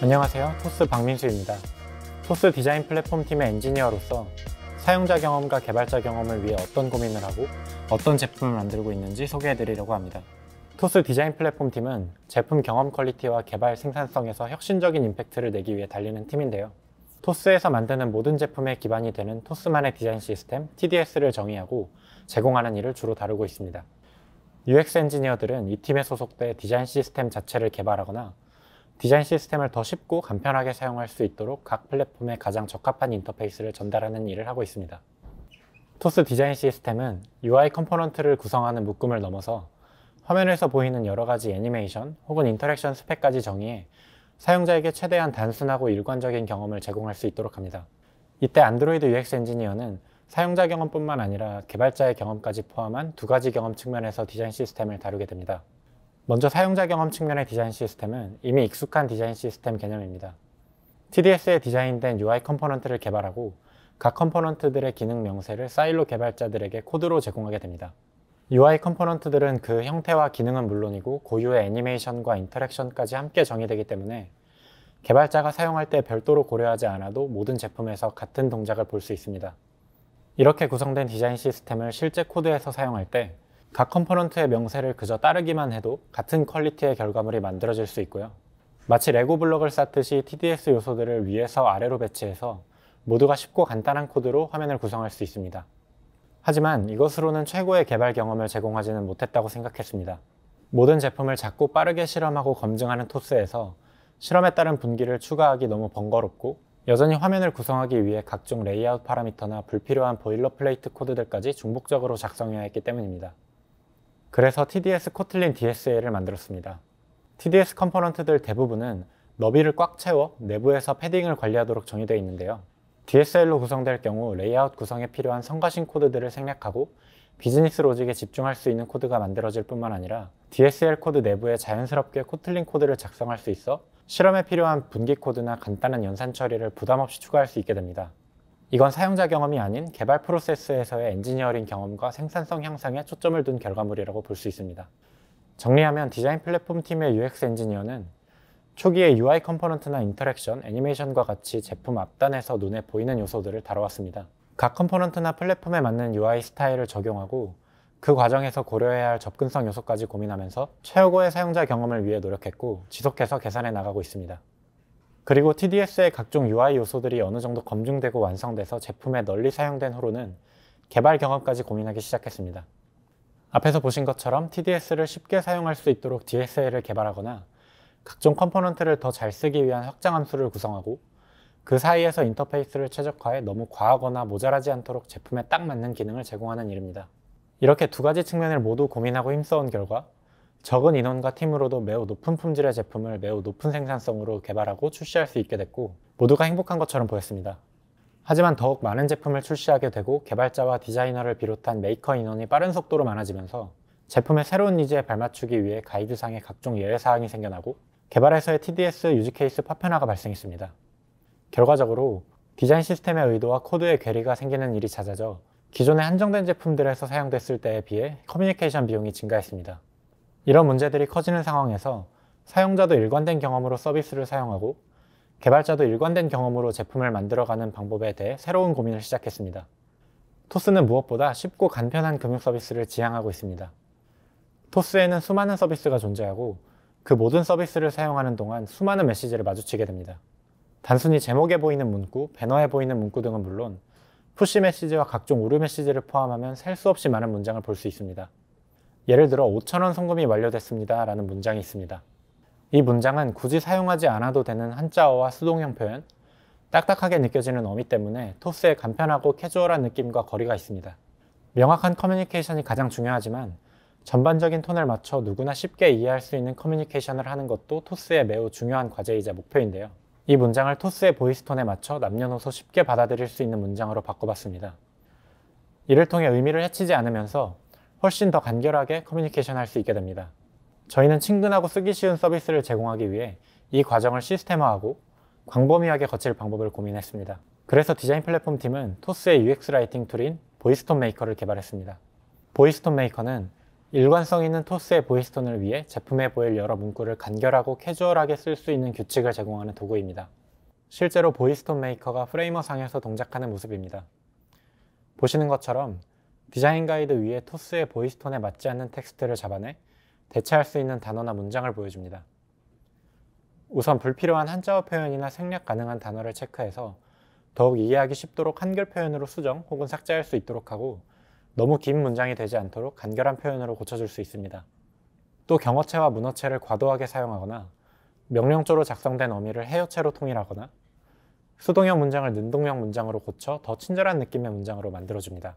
안녕하세요. 토스 박민수입니다. 토스 디자인 플랫폼 팀의 엔지니어로서 사용자 경험과 개발자 경험을 위해 어떤 고민을 하고 어떤 제품을 만들고 있는지 소개해드리려고 합니다. 토스 디자인 플랫폼 팀은 제품 경험 퀄리티와 개발 생산성에서 혁신적인 임팩트를 내기 위해 달리는 팀인데요. 토스에서 만드는 모든 제품의 기반이 되는 토스만의 디자인 시스템 TDS를 정의하고 제공하는 일을 주로 다루고 있습니다. UX 엔지니어들은 이 팀에 소속돼 디자인 시스템 자체를 개발하거나 디자인 시스템을 더 쉽고 간편하게 사용할 수 있도록 각 플랫폼에 가장 적합한 인터페이스를 전달하는 일을 하고 있습니다. 토스 디자인 시스템은 UI 컴포넌트를 구성하는 묶음을 넘어서 화면에서 보이는 여러 가지 애니메이션 혹은 인터랙션 스펙까지 정의해 사용자에게 최대한 단순하고 일관적인 경험을 제공할 수 있도록 합니다. 이때 안드로이드 UX 엔지니어는 사용자 경험뿐만 아니라 개발자의 경험까지 포함한 두 가지 경험 측면에서 디자인 시스템을 다루게 됩니다. 먼저 사용자 경험 측면의 디자인 시스템은 이미 익숙한 디자인 시스템 개념입니다. TDS에 디자인된 UI 컴포넌트를 개발하고 각 컴포넌트들의 기능 명세를 사일로 개발자들에게 코드로 제공하게 됩니다. UI 컴포넌트들은 그 형태와 기능은 물론이고 고유의 애니메이션과 인터랙션까지 함께 정의되기 때문에 개발자가 사용할 때 별도로 고려하지 않아도 모든 제품에서 같은 동작을 볼 수 있습니다. 이렇게 구성된 디자인 시스템을 실제 코드에서 사용할 때 각 컴포넌트의 명세를 그저 따르기만 해도 같은 퀄리티의 결과물이 만들어질 수 있고요. 마치 레고 블록을 쌓듯이 TDS 요소들을 위에서 아래로 배치해서 모두가 쉽고 간단한 코드로 화면을 구성할 수 있습니다. 하지만 이것으로는 최고의 개발 경험을 제공하지는 못했다고 생각했습니다. 모든 제품을 작고 빠르게 실험하고 검증하는 토스에서 실험에 따른 분기를 추가하기 너무 번거롭고 여전히 화면을 구성하기 위해 각종 레이아웃 파라미터나 불필요한 보일러플레이트 코드들까지 중복적으로 작성해야 했기 때문입니다. 그래서 TDS 코틀린 DSA를 만들었습니다. TDS 컴포넌트들 대부분은 너비를 꽉 채워 내부에서 패딩을 관리하도록 정의되어 있는데요. DSL로 구성될 경우 레이아웃 구성에 필요한 성가신 코드들을 생략하고 비즈니스 로직에 집중할 수 있는 코드가 만들어질 뿐만 아니라 DSL 코드 내부에 자연스럽게 코틀린 코드를 작성할 수 있어 실험에 필요한 분기 코드나 간단한 연산 처리를 부담 없이 추가할 수 있게 됩니다. 이건 사용자 경험이 아닌 개발 프로세스에서의 엔지니어링 경험과 생산성 향상에 초점을 둔 결과물이라고 볼 수 있습니다. 정리하면 디자인 플랫폼 팀의 UX 엔지니어는 초기에 UI 컴포넌트나 인터랙션, 애니메이션과 같이 제품 앞단에서 눈에 보이는 요소들을 다뤄왔습니다. 각 컴포넌트나 플랫폼에 맞는 UI 스타일을 적용하고 그 과정에서 고려해야 할 접근성 요소까지 고민하면서 최고의 사용자 경험을 위해 노력했고 지속해서 개선해 나가고 있습니다. 그리고 TDS의 각종 UI 요소들이 어느 정도 검증되고 완성돼서 제품에 널리 사용된 후로는 개발 경험까지 고민하기 시작했습니다. 앞에서 보신 것처럼 TDS를 쉽게 사용할 수 있도록 DSL을 개발하거나 각종 컴포넌트를 더 잘 쓰기 위한 확장 함수를 구성하고 그 사이에서 인터페이스를 최적화해 너무 과하거나 모자라지 않도록 제품에 딱 맞는 기능을 제공하는 일입니다. 이렇게 두 가지 측면을 모두 고민하고 힘써온 결과 적은 인원과 팀으로도 매우 높은 품질의 제품을 매우 높은 생산성으로 개발하고 출시할 수 있게 됐고 모두가 행복한 것처럼 보였습니다. 하지만 더욱 많은 제품을 출시하게 되고 개발자와 디자이너를 비롯한 메이커 인원이 빠른 속도로 많아지면서 제품의 새로운 니즈에 발맞추기 위해 가이드상에 각종 예외사항이 생겨나고 개발에서의 TDS 유즈케이스 파편화가 발생했습니다. 결과적으로 디자인 시스템의 의도와 코드의 괴리가 생기는 일이 잦아져 기존의 한정된 제품들에서 사용됐을 때에 비해 커뮤니케이션 비용이 증가했습니다. 이런 문제들이 커지는 상황에서 사용자도 일관된 경험으로 서비스를 사용하고 개발자도 일관된 경험으로 제품을 만들어가는 방법에 대해 새로운 고민을 시작했습니다. 토스는 무엇보다 쉽고 간편한 금융 서비스를 지향하고 있습니다. 토스에는 수많은 서비스가 존재하고 그 모든 서비스를 사용하는 동안 수많은 메시지를 마주치게 됩니다. 단순히 제목에 보이는 문구, 배너에 보이는 문구 등은 물론 푸시 메시지와 각종 오류 메시지를 포함하면 셀 수 없이 많은 문장을 볼 수 있습니다. 예를 들어 5,000원 송금이 완료됐습니다 라는 문장이 있습니다. 이 문장은 굳이 사용하지 않아도 되는 한자어와 수동형 표현, 딱딱하게 느껴지는 어미 때문에 토스의 간편하고 캐주얼한 느낌과 거리가 있습니다. 명확한 커뮤니케이션이 가장 중요하지만 전반적인 톤을 맞춰 누구나 쉽게 이해할 수 있는 커뮤니케이션을 하는 것도 토스의 매우 중요한 과제이자 목표인데요. 이 문장을 토스의 보이스톤에 맞춰 남녀노소 쉽게 받아들일 수 있는 문장으로 바꿔봤습니다. 이를 통해 의미를 해치지 않으면서 훨씬 더 간결하게 커뮤니케이션 할 수 있게 됩니다. 저희는 친근하고 쓰기 쉬운 서비스를 제공하기 위해 이 과정을 시스템화하고 광범위하게 거칠 방법을 고민했습니다. 그래서 디자인 플랫폼 팀은 토스의 UX 라이팅 툴인 보이스톤 메이커를 개발했습니다. 보이스톤 메이커는 일관성 있는 토스의 보이스톤을 위해 제품에 보일 여러 문구를 간결하고 캐주얼하게 쓸 수 있는 규칙을 제공하는 도구입니다. 실제로 보이스톤 메이커가 프레이머 상에서 동작하는 모습입니다. 보시는 것처럼 디자인 가이드 위에 토스의 보이스톤에 맞지 않는 텍스트를 잡아내 대체할 수 있는 단어나 문장을 보여줍니다. 우선 불필요한 한자어 표현이나 생략 가능한 단어를 체크해서 더욱 이해하기 쉽도록 한글 표현으로 수정 혹은 삭제할 수 있도록 하고 너무 긴 문장이 되지 않도록 간결한 표현으로 고쳐줄 수 있습니다. 또 경어체와 문어체를 과도하게 사용하거나 명령조로 작성된 어미를 해여체로 통일하거나 수동형 문장을 능동형 문장으로 고쳐 더 친절한 느낌의 문장으로 만들어줍니다.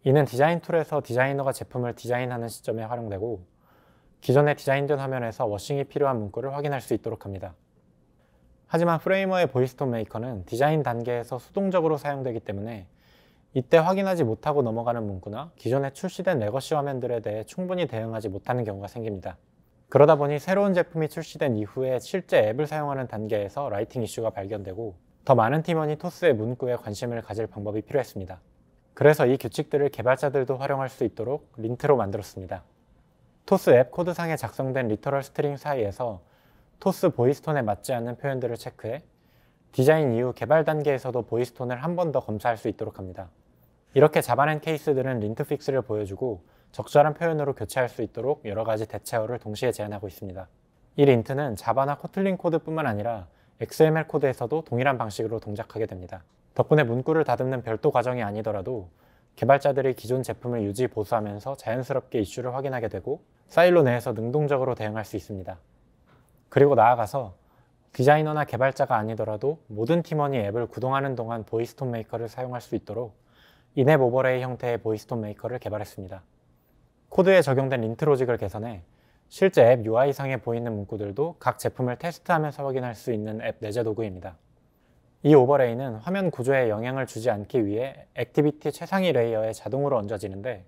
이는 디자인 툴에서 디자이너가 제품을 디자인하는 시점에 활용되고 기존에 디자인된 화면에서 워싱이 필요한 문구를 확인할 수 있도록 합니다. 하지만 프레이머의 보이스톤 메이커는 디자인 단계에서 수동적으로 사용되기 때문에 이때 확인하지 못하고 넘어가는 문구나 기존에 출시된 레거시 화면들에 대해 충분히 대응하지 못하는 경우가 생깁니다. 그러다 보니 새로운 제품이 출시된 이후에 실제 앱을 사용하는 단계에서 라이팅 이슈가 발견되고 더 많은 팀원이 토스의 문구에 관심을 가질 방법이 필요했습니다. 그래서 이 규칙들을 개발자들도 활용할 수 있도록 린트로 만들었습니다. 토스 앱 코드상에 작성된 리터럴 스트링 사이에서 토스 보이스톤에 맞지 않는 표현들을 체크해 디자인 이후 개발 단계에서도 보이스톤을 한 번 더 검사할 수 있도록 합니다. 이렇게 잡아낸 케이스들은 린트 픽스를 보여주고 적절한 표현으로 교체할 수 있도록 여러 가지 대체어를 동시에 제안하고 있습니다. 이 린트는 자바나 코틀린 코드뿐만 아니라 XML 코드에서도 동일한 방식으로 동작하게 됩니다. 덕분에 문구를 다듬는 별도 과정이 아니더라도 개발자들이 기존 제품을 유지 보수하면서 자연스럽게 이슈를 확인하게 되고 사일로 내에서 능동적으로 대응할 수 있습니다. 그리고 나아가서 디자이너나 개발자가 아니더라도 모든 팀원이 앱을 구동하는 동안 보이스톤 메이커를 사용할 수 있도록 인앱 오버레이 형태의 보이스톤 메이커를 개발했습니다. 코드에 적용된 린트 로직을 개선해 실제 앱 UI상에 보이는 문구들도 각 제품을 테스트하면서 확인할 수 있는 앱 내재 도구입니다. 이 오버레이는 화면 구조에 영향을 주지 않기 위해 액티비티 최상위 레이어에 자동으로 얹어지는데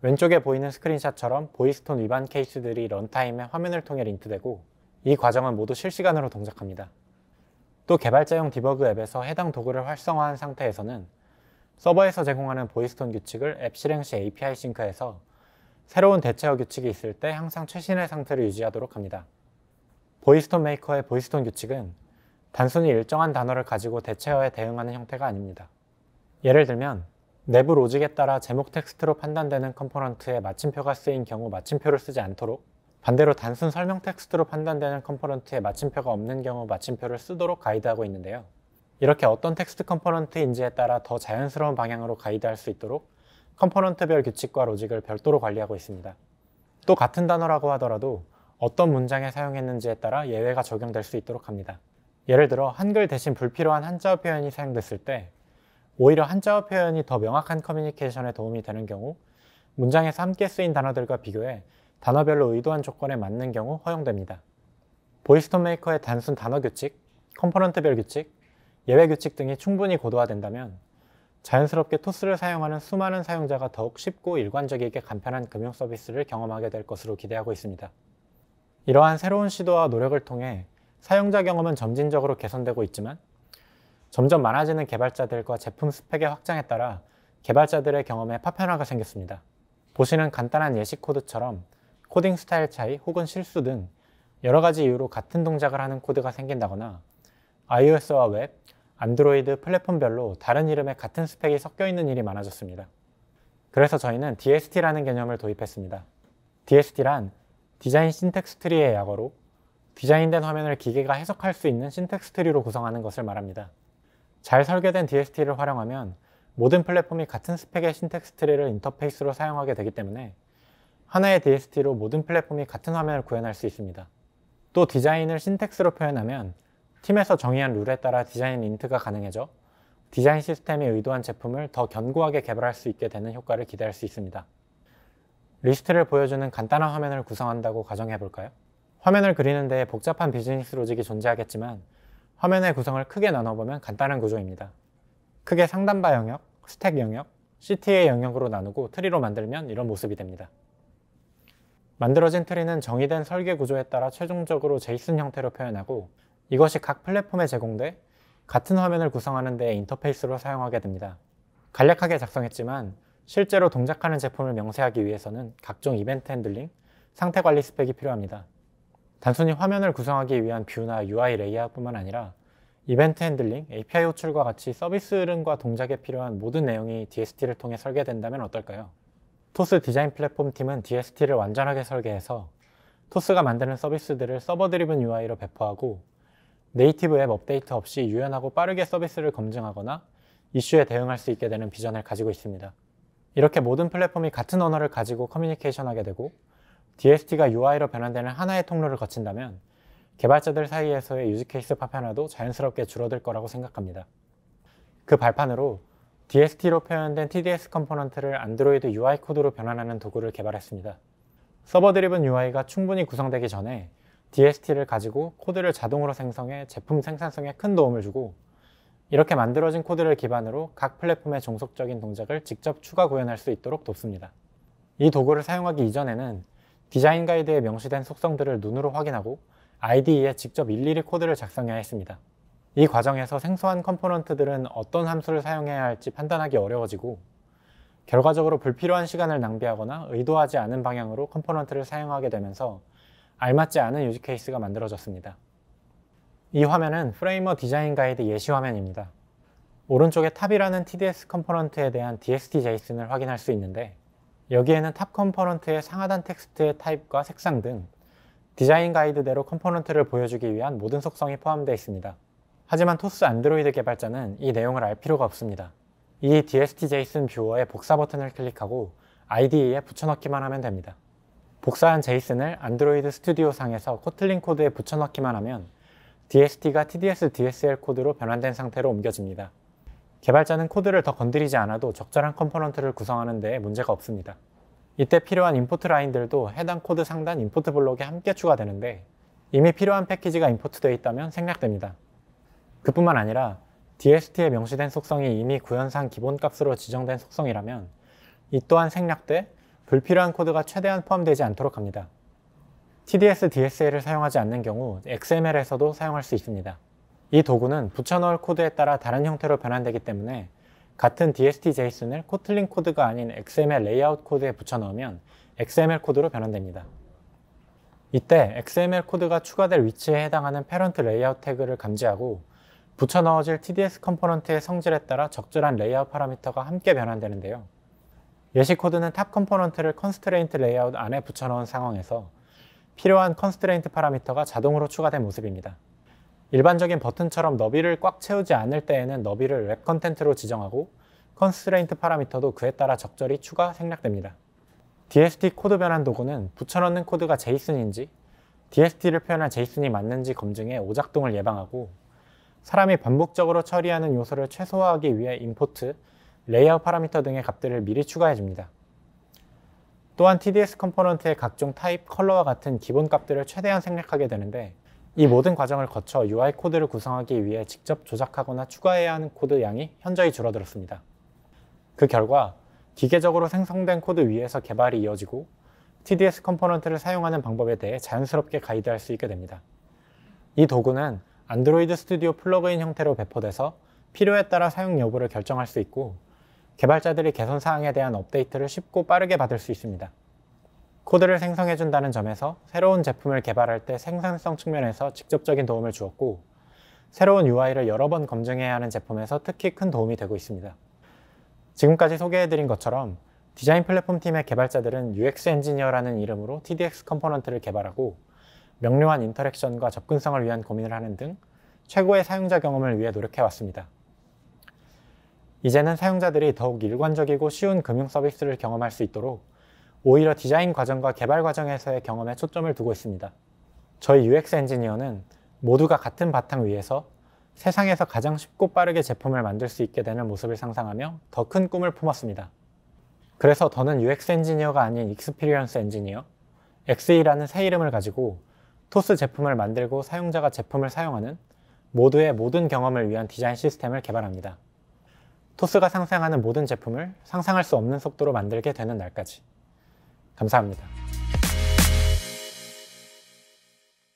왼쪽에 보이는 스크린샷처럼 보이스톤 위반 케이스들이 런타임에 화면을 통해 린트되고 이 과정은 모두 실시간으로 동작합니다. 또 개발자용 디버그 앱에서 해당 도구를 활성화한 상태에서는 서버에서 제공하는 보이스톤 규칙을 앱 실행 시 API 싱크해서 새로운 대체어 규칙이 있을 때 항상 최신의 상태를 유지하도록 합니다. 보이스톤 메이커의 보이스톤 규칙은 단순히 일정한 단어를 가지고 대체어에 대응하는 형태가 아닙니다. 예를 들면 내부 로직에 따라 제목 텍스트로 판단되는 컴포넌트에 마침표가 쓰인 경우 마침표를 쓰지 않도록, 반대로 단순 설명 텍스트로 판단되는 컴포넌트에 마침표가 없는 경우 마침표를 쓰도록 가이드하고 있는데요. 이렇게 어떤 텍스트 컴포넌트인지에 따라 더 자연스러운 방향으로 가이드할 수 있도록 컴포넌트별 규칙과 로직을 별도로 관리하고 있습니다. 또 같은 단어라고 하더라도 어떤 문장에 사용했는지에 따라 예외가 적용될 수 있도록 합니다. 예를 들어 한글 대신 불필요한 한자어 표현이 사용됐을 때 오히려 한자어 표현이 더 명확한 커뮤니케이션에 도움이 되는 경우 문장에서 함께 쓰인 단어들과 비교해 단어별로 의도한 조건에 맞는 경우 허용됩니다. 보이스톤 메이커의 단순 단어 규칙, 컴포넌트별 규칙, 예외 규칙 등이 충분히 고도화된다면 자연스럽게 토스를 사용하는 수많은 사용자가 더욱 쉽고 일관적이게 간편한 금융 서비스를 경험하게 될 것으로 기대하고 있습니다. 이러한 새로운 시도와 노력을 통해 사용자 경험은 점진적으로 개선되고 있지만 점점 많아지는 개발자들과 제품 스펙의 확장에 따라 개발자들의 경험에 파편화가 생겼습니다. 보시는 간단한 예시 코드처럼 코딩 스타일 차이 혹은 실수 등 여러 가지 이유로 같은 동작을 하는 코드가 생긴다거나 iOS와 웹, 안드로이드 플랫폼별로 다른 이름의 같은 스펙이 섞여 있는 일이 많아졌습니다. 그래서 저희는 DST라는 개념을 도입했습니다. DST란 디자인 신텍스 트리의 약어로 디자인된 화면을 기계가 해석할 수 있는 신텍스 트리로 구성하는 것을 말합니다. 잘 설계된 DST를 활용하면 모든 플랫폼이 같은 스펙의 신텍스 트리를 인터페이스로 사용하게 되기 때문에 하나의 DST로 모든 플랫폼이 같은 화면을 구현할 수 있습니다. 또 디자인을 신텍스로 표현하면 팀에서 정의한 룰에 따라 디자인 인트가 가능해져 디자인 시스템이 의도한 제품을 더 견고하게 개발할 수 있게 되는 효과를 기대할 수 있습니다. 리스트를 보여주는 간단한 화면을 구성한다고 가정해볼까요? 화면을 그리는 데에 복잡한 비즈니스 로직이 존재하겠지만 화면의 구성을 크게 나눠보면 간단한 구조입니다. 크게 상단바 영역, 스택 영역, CT의 영역으로 나누고 트리로 만들면 이런 모습이 됩니다. 만들어진 트리는 정의된 설계 구조에 따라 최종적으로 제이슨 형태로 표현하고 이것이 각 플랫폼에 제공돼 같은 화면을 구성하는 데 인터페이스로 사용하게 됩니다. 간략하게 작성했지만 실제로 동작하는 제품을 명세하기 위해서는 각종 이벤트 핸들링, 상태 관리 스펙이 필요합니다. 단순히 화면을 구성하기 위한 뷰나 UI 레이아웃뿐만 아니라 이벤트 핸들링, API 호출과 같이 서비스 흐름과 동작에 필요한 모든 내용이 DST를 통해 설계된다면 어떨까요? 토스 디자인 플랫폼 팀은 DST를 완전하게 설계해서 토스가 만드는 서비스들을 서버 드리븐 UI로 배포하고 네이티브 앱 업데이트 없이 유연하고 빠르게 서비스를 검증하거나 이슈에 대응할 수 있게 되는 비전을 가지고 있습니다. 이렇게 모든 플랫폼이 같은 언어를 가지고 커뮤니케이션하게 되고 DST가 UI로 변환되는 하나의 통로를 거친다면 개발자들 사이에서의 유즈케이스 파편화도 자연스럽게 줄어들 거라고 생각합니다. 그 발판으로 DST로 표현된 TDS 컴포넌트를 안드로이드 UI 코드로 변환하는 도구를 개발했습니다. 서버 드리븐 UI가 충분히 구성되기 전에 DST를 가지고 코드를 자동으로 생성해 제품 생산성에 큰 도움을 주고 이렇게 만들어진 코드를 기반으로 각 플랫폼의 종속적인 동작을 직접 추가 구현할 수 있도록 돕습니다. 이 도구를 사용하기 이전에는 디자인 가이드에 명시된 속성들을 눈으로 확인하고 IDE에 직접 일일이 코드를 작성해야 했습니다. 이 과정에서 생소한 컴포넌트들은 어떤 함수를 사용해야 할지 판단하기 어려워지고 결과적으로 불필요한 시간을 낭비하거나 의도하지 않은 방향으로 컴포넌트를 사용하게 되면서 알맞지 않은 유즈 케이스가 만들어졌습니다. 이 화면은 프레이머 디자인 가이드 예시 화면입니다. 오른쪽에 탑이라는 TDS 컴포넌트에 대한 DST-JSON을 확인할 수 있는데 여기에는 탑 컴포넌트의 상하단 텍스트의 타입과 색상 등 디자인 가이드대로 컴포넌트를 보여주기 위한 모든 속성이 포함되어 있습니다. 하지만 토스 안드로이드 개발자는 이 내용을 알 필요가 없습니다. 이 DST-JSON 뷰어의 복사 버튼을 클릭하고 IDE에 붙여넣기만 하면 됩니다. 복사한 JSON을 안드로이드 스튜디오 상에서 코틀린 코드에 붙여넣기만 하면 DST가 TDS DSL 코드로 변환된 상태로 옮겨집니다. 개발자는 코드를 더 건드리지 않아도 적절한 컴포넌트를 구성하는 데에 문제가 없습니다. 이때 필요한 임포트 라인들도 해당 코드 상단 임포트 블록에 함께 추가되는데 이미 필요한 패키지가 임포트되어 있다면 생략됩니다. 그뿐만 아니라 DST에 명시된 속성이 이미 구현상 기본값으로 지정된 속성이라면 이 또한 생략돼 불필요한 코드가 최대한 포함되지 않도록 합니다. TDS DSL을 사용하지 않는 경우 XML에서도 사용할 수 있습니다. 이 도구는 붙여넣을 코드에 따라 다른 형태로 변환되기 때문에 같은 DST-JSON을 코틀린 코드가 아닌 XML 레이아웃 코드에 붙여넣으면 XML 코드로 변환됩니다. 이때 XML 코드가 추가될 위치에 해당하는 패런트 레이아웃 태그를 감지하고 붙여넣어질 TDS 컴포넌트의 성질에 따라 적절한 레이아웃 파라미터가 함께 변환되는데요. 예시 코드는 탑 컴포넌트를 컨스트레인트 레이아웃 안에 붙여넣은 상황에서 필요한 컨스트레인트 파라미터가 자동으로 추가된 모습입니다. 일반적인 버튼처럼 너비를 꽉 채우지 않을 때에는 너비를 웹 컨텐트로 지정하고 컨스트레인트 파라미터도 그에 따라 적절히 추가 생략됩니다. DST 코드 변환 도구는 붙여넣는 코드가 JSON인지 DST를 표현한 JSON이 맞는지 검증해 오작동을 예방하고 사람이 반복적으로 처리하는 요소를 최소화하기 위해 임포트, 레이아웃 파라미터 등의 값들을 미리 추가해줍니다. 또한 TDS 컴포넌트의 각종 타입, 컬러와 같은 기본 값들을 최대한 생략하게 되는데 이 모든 과정을 거쳐 UI 코드를 구성하기 위해 직접 조작하거나 추가해야 하는 코드 양이 현저히 줄어들었습니다. 그 결과 기계적으로 생성된 코드 위에서 개발이 이어지고 TDS 컴포넌트를 사용하는 방법에 대해 자연스럽게 가이드할 수 있게 됩니다. 이 도구는 안드로이드 스튜디오 플러그인 형태로 배포돼서 필요에 따라 사용 여부를 결정할 수 있고 개발자들이 개선 사항에 대한 업데이트를 쉽고 빠르게 받을 수 있습니다. 코드를 생성해준다는 점에서 새로운 제품을 개발할 때 생산성 측면에서 직접적인 도움을 주었고 새로운 UI를 여러 번 검증해야 하는 제품에서 특히 큰 도움이 되고 있습니다. 지금까지 소개해드린 것처럼 디자인 플랫폼 팀의 개발자들은 UX 엔지니어라는 이름으로 TDX 컴포넌트를 개발하고 명료한 인터랙션과 접근성을 위한 고민을 하는 등 최고의 사용자 경험을 위해 노력해왔습니다. 이제는 사용자들이 더욱 일관적이고 쉬운 금융 서비스를 경험할 수 있도록 오히려 디자인 과정과 개발 과정에서의 경험에 초점을 두고 있습니다. 저희 UX 엔지니어는 모두가 같은 바탕 위에서 세상에서 가장 쉽고 빠르게 제품을 만들 수 있게 되는 모습을 상상하며 더 큰 꿈을 품었습니다. 그래서 더는 UX 엔지니어가 아닌 익스피리언스 엔지니어, XE라는 새 이름을 가지고 토스 제품을 만들고 사용자가 제품을 사용하는 모두의 모든 경험을 위한 디자인 시스템을 개발합니다. 토스가 상상하는 모든 제품을 상상할 수 없는 속도로 만들게 되는 날까지. 감사합니다.